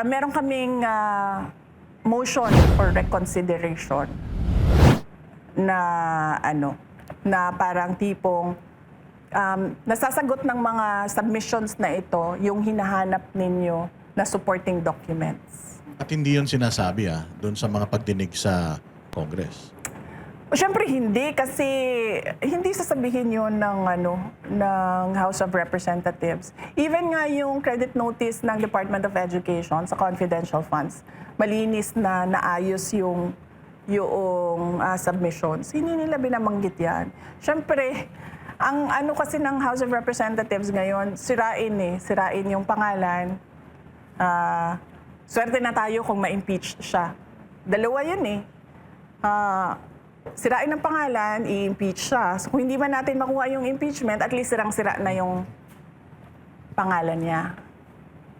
meron kaming motion for reconsideration na na parang tipong nasasagot ng mga submissions na ito yung hinahanap ninyo na supporting documents. At hindi yun sinasabi doon sa mga pagdinig sa Congress. Siyempre hindi, kasi hindi sasabihin yun ng House of Representatives. Even nga yung credit notice ng Department of Education sa confidential funds, malinis na naayos yung submissions. Hindi nila binabanggit yan. Siyempre, ang kasi ng House of Representatives ngayon, sirain yung pangalan. Swerte na tayo kung ma-impeach siya. Dalawa yun sirain ang pangalan, i-impeach siya. So, kung hindi man natin makuha yung impeachment, at least sirang-sira na yung pangalan niya.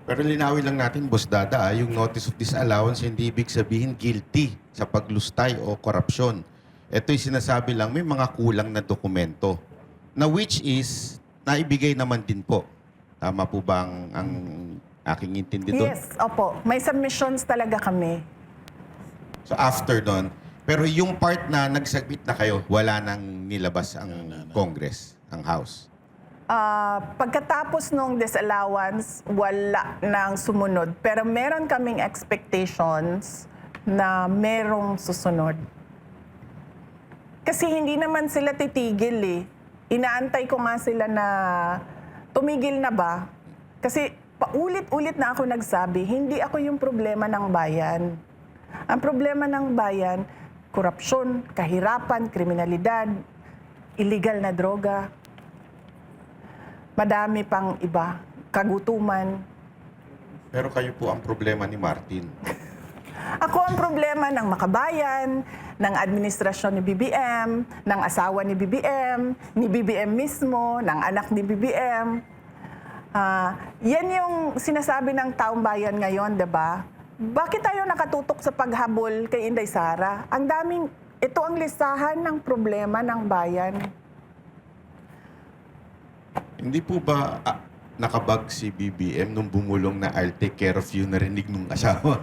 Pero linawin lang natin, Boss Dada, yung notice of disallowance hindi ibig sabihin guilty sa paglustay o korupsyon. Ito'y sinasabi lang may mga kulang na dokumento na which is naibigay naman din po. Tama po ba ang aking intindi doon? Yes, opo. May submissions talaga kami. So after doon, pero yung part na nag-submit na kayo, wala nang nilabas ang Congress, ang House. Pagkatapos nung disallowance, wala nang sumunod. Pero meron kaming expectations na merong susunod. Kasi hindi naman sila titigil Inaantay ko nga sila na tumigil na ba. Kasi paulit-ulit na ako nagsabi, hindi ako yung problema ng bayan. Ang problema ng bayan, korupsyon, kahirapan, kriminalidad, illegal na droga, madami pang iba, kagutuman. Pero kayo po ang problema ni Martin. Ako ang problema ng makabayan, ng administrasyon ni BBM, ng asawa ni BBM mismo, ng anak ni BBM. Yan yung sinasabi ng taong bayan ngayon, 'di ba? Bakit tayo nakatutok sa paghabol kay Inday Sara? Ito ang listahan ng problema ng bayan. Hindi po ba nakabag si BBM nung bumulong na I'll take care of you, narinig nung asawa?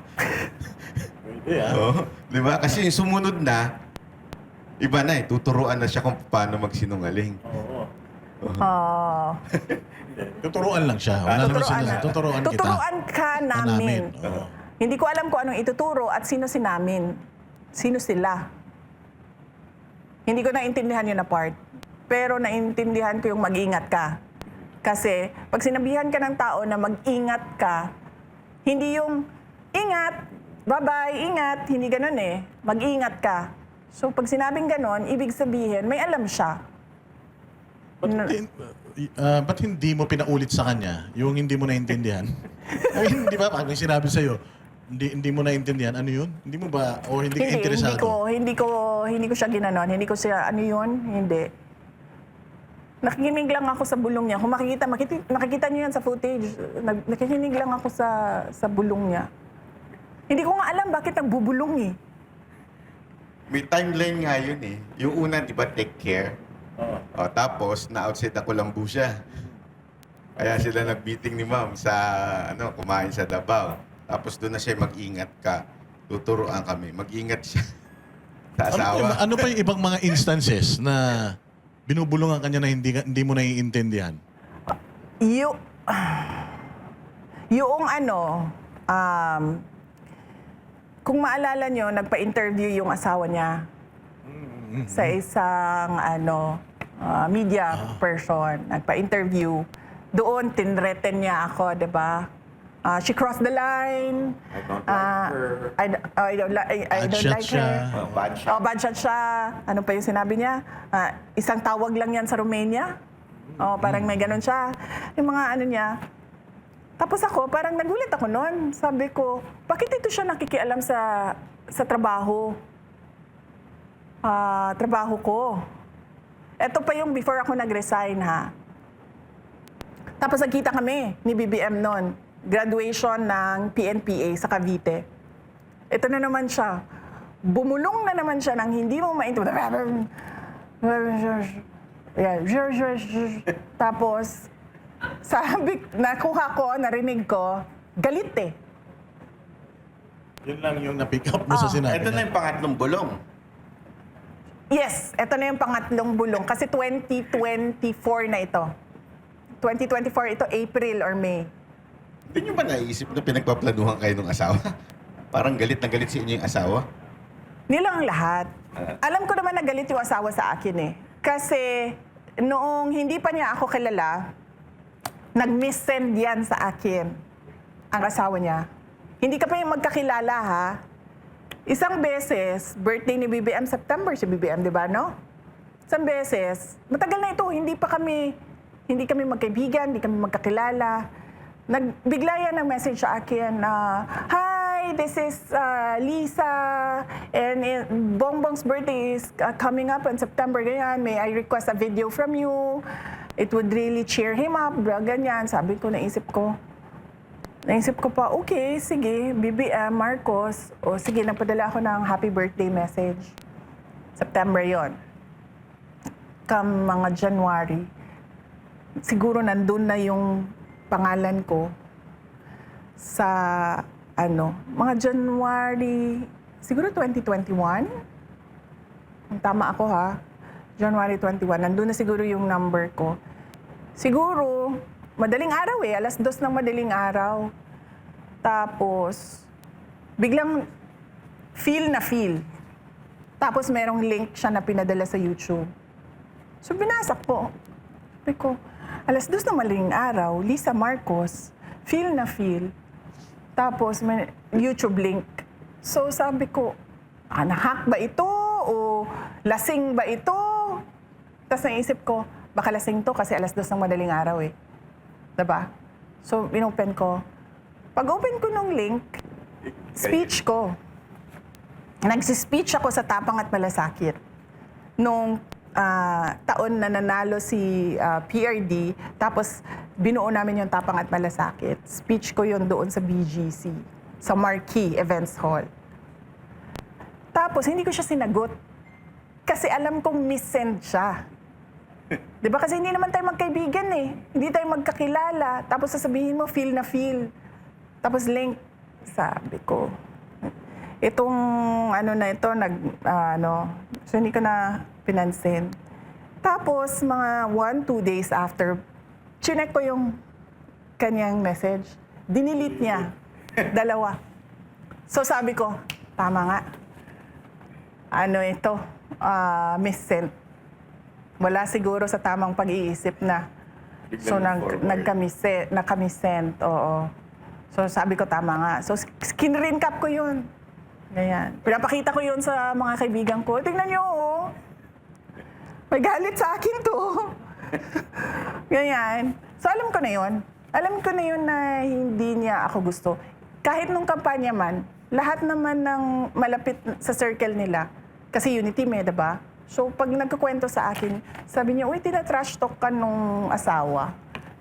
Oo, di ba? Kasi yung sumunod na, iba na tuturuan na siya kung paano magsinungaling. Tuturuan lang siya. Wala naman sinasabi. Tuturuan kita. Tuturuan ka namin. Oo. Hindi ko alam kung anong ituturo at sino si namin. Sino sila. Hindi ko naintindihan yun na part. Pero naintindihan ko yung mag-ingat ka. Kasi pag sinabihan ka ng tao na mag-ingat ka, hindi yung ingat, bye-bye, ingat, hindi ganun mag-ingat ka. So pag sinabing ganun, ibig sabihin may alam siya. Ba't hindi mo pinaulit sa kanya yung hindi mo naintindihan? I mean, di ba? Pag may sinabi sa'yo, hindi mo naintindihan, ano yun? Hindi mo ba, o hindi ka interesado? Hindi ko siya ginanon. Hindi ko siya, ano yun? Hindi. Nakikinig lang ako sa bulong niya. Kung makikita niyo yan sa footage, nakikinig lang ako sa bulong niya. Hindi ko nga alam bakit nagbubulong May timeline nga yun Yung una, di ba, take care? Tapos, na-outside ako lang po siya. Kaya sila nag-meeting ni ma'am sa, kumain sa Davao. Tapos doon na siya, mag-ingat ka. Tuturuan kami. Mag-ingat siya sa asawa. Ano pa yung ibang mga instances na binubulungan kanya na hindi mo naiintindihan? Kung maalala nyo, nagpa-interview yung asawa niya sa isang media person. Nagpa-interview. Doon, tinreten niya ako, di ba? She crossed the line. I don't like her. Bad shot. Bad shot siya. Ano pa yung sinabi niya? Isang tawag lang yan sa Romania. Parang may ganun siya. Yung mga niya. Tapos ako, parang nagulit ako noon. Sabi ko, bakit ito siya nakikialam sa trabaho? Trabaho ko. Ito pa yung before ako nag-resign, Tapos nagkita kami ni BBM noon. Graduation ng PNPA sa Cavite. Ito na naman siya. Bumulong na naman siya ng hindi mo maintindihan. Tapos, sabi, nakuha ko, narinig ko, galit Yun lang yung na-pick up mo sa sinabi Ito na niya. yung pangatlong bulong. Yes, ito na yung pangatlong bulong. Kasi 2024 na ito. 2024 ito, April or May. Hindi nyo ba naisip na pinagpaplanuhan kayo ng asawa? Parang galit na galit sa inyo yung asawa? Nilang lahat. Alam ko naman na galit yung asawa sa akin eh. Kasi noong hindi pa niya ako kilala, nag-miss-send yan sa akin, ang asawa niya. Hindi ka pa yung magkakilala ha. Isang beses, birthday ni BBM, September si BBM, di ba, no? Isang beses, matagal na ito, hindi kami magkaibigan, hindi kami magkakilala. Bigla yan ng message sa akin na, "Hi, this is Lisa, and Bongbong's birthday is coming up in September, ganyan. May I request a video from you? It would really cheer him up," ganyan. Sabi ko, naisip ko pa, okay, sige, BBM, Marcos. O sige, nagpadala ako ng happy birthday message. September yon. Come mga January, siguro nandun na yung pangalan ko sa, mga January, siguro 2021. Kung tama ako ha, January 21, nandun na siguro yung number ko. Siguro, madaling araw alas 2 ng madaling araw. Tapos, biglang feel. Tapos merong link siya na pinadala sa YouTube. So, binasa ko. Sabi ko, alas 2 ng madaling araw, Lisa Marcos, feel. Tapos, may YouTube link. So, sabi ko, nahack ba ito? O lasing ba ito? Tapos naisip ko, baka lasing to kasi alas 2 ng madaling araw eh. Diba? So, inopen ko. Pag-open ko nung link, speech ko. Nagsi-speech ako sa Tapang at Malasakit. Nung taon na nanalo si PRD, tapos binuo namin yung Tapang at Malasakit. Speech ko yun doon sa BGC, sa Marquee Events Hall. Tapos, hindi ko siya sinagot. Kasi alam kong miss-send siya. Di ba? Kasi hindi naman tayo magkaibigan eh. Hindi tayo magkakilala. Tapos sasabihin mo, feel. Tapos link. Sabi ko, itong na ito, so hindi ko na pinansin. Tapos mga 1-2 days after, chinek ko yung kanyang message. Dinilit niya. 2. So sabi ko, tama nga. Ito, miss-sent. Wala siguro sa tamang pag-iisip na. So, nakamisent, oo. So, sabi ko, tama nga. So, skin-recap ko yun. Ganyan. Pinapakita ko yun sa mga kaibigan ko. Tingnan nyo, oh. May galit sa akin to. Ganyan. So, alam ko na yun. Alam ko na yun na hindi niya ako gusto. Kahit nung kampanya man, lahat naman ng malapit sa circle nila, kasi unity may, diba? So, pag nagkukwento sa akin, sabi niya, uy, tina-trash talk ka nung asawa.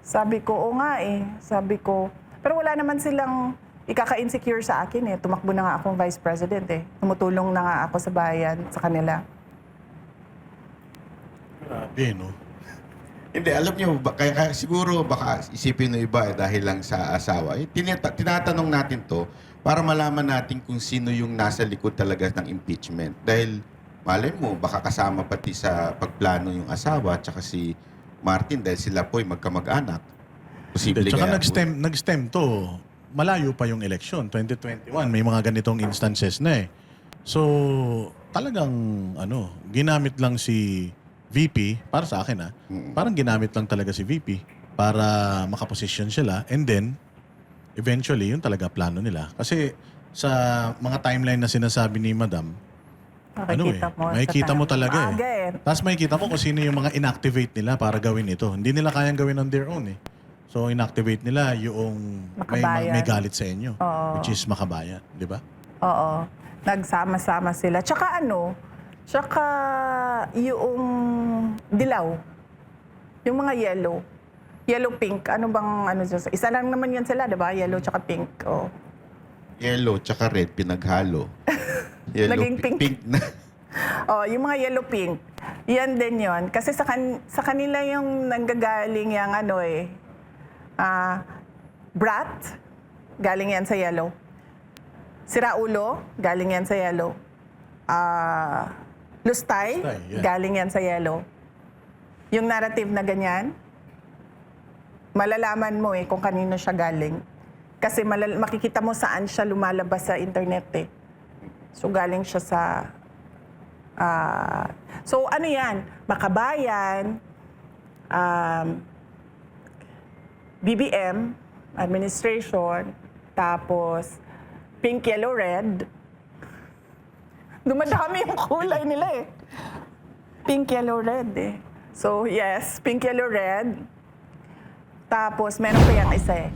Sabi ko, oo nga eh. Sabi ko, pero wala naman silang ikaka-insecure sa akin eh. Tumakbo na nga akong vice president eh. Tumutulong na nga ako sa bayan, sa kanila. Grabe, no? Hindi, alam niyo, kaya siguro baka isipin ng iba dahil lang sa asawa. Tinatanong natin to para malaman natin kung sino yung nasa likod talaga ng impeachment. Dahil malay mo, baka kasama pati sa pagplano yung asawa at saka si Martin dahil sila po'y magkamag-anak. Posible Tsaka kaya nag-stem to. Malayo pa yung election, 2021. May mga ganitong instances na eh. So, talagang, ginamit lang si VP, para sa akin parang ginamit lang talaga si VP para makaposisyon sila. And then, eventually, yun talaga plano nila. Kasi sa mga timeline na sinasabi ni Madam, makikita mo talaga eh. Tapos makikita mo kung sino yung mga inactivate nila para gawin ito. Hindi nila kayang gawin on their own eh. So, inactivate nila yung may galit sa inyo. Oo. Which is Makabayan. Di ba? Oo. Nagsama-sama sila. Tsaka yung dilaw. Yung mga yellow. Yellow-pink. Ano bang dyan? Isa lang naman yan sila, di ba? Yellow tsaka pink. Oh. yellow tsaka red pinaghalo. Yellow, Naging pink. pink na. Oh, yung mga yellow-pink. Yan din yon. Kasi sa kanila yung nanggagaling yung brat. Galing yan sa yellow. Siraulo, galing yan sa yellow. Lustay, Lustay, yeah. galing yan sa yellow. Yung narrative na ganyan, malalaman mo kung kanino siya galing. Kasi makikita mo saan siya lumalabas sa internet So galing siya sa... so ano yan? Makabayan, BBM, administration, tapos pink, yellow, red. Dumadami yung kulay nila Pink, yellow, red So yes, pink, yellow, red. Tapos meron pa yung isa